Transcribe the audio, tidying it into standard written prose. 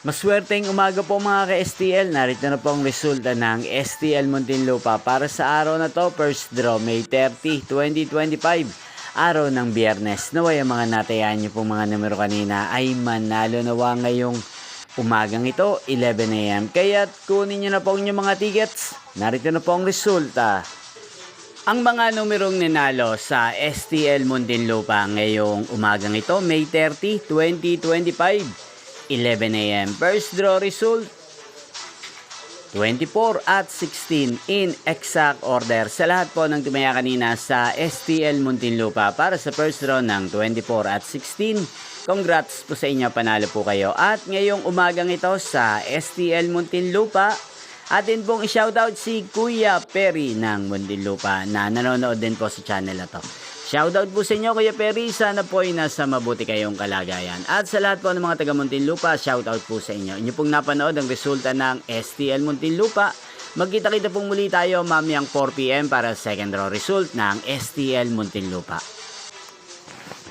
Maswerteng umaga po mga ka-STL. Narito na po ang resulta ng STL Muntinlupa para sa araw na to. First draw, May 30, 2025. Araw ng Biyernes. Naway ang mga natayan nyo pong mga numero kanina ay manalo nawa ngayong umagang ito, 11 AM. Kaya kunin nyo na po ang inyong mga tickets. Narito na po ang resulta. Ang mga numerong ninalo sa STL Muntinlupa ngayong umagang ito, May 30, 2025. 11 AM. First draw result, 24 at 16 in exact order. Sa lahat po ng tumaya kanina sa STL Muntinlupa para sa first draw ng 24 at 16. Congrats po sa inyo, panalo po kayo. At ngayong umagang ito sa STL Muntinlupa, atin pong i-shoutout si Kuya Perry ng Muntinlupa na nanonood din po sa channel na to. Shoutout po sa inyo Kuya Perry, sana po ay nasa mabuti kayong kalagayan. At sa lahat po ng mga taga Muntinlupa, shoutout po sa inyo. Inyo pong napanood ang resulta ng STL Muntinlupa. Magkita-kita pong muli tayo mamayang 4 PM para sa second draw result ng STL Muntinlupa.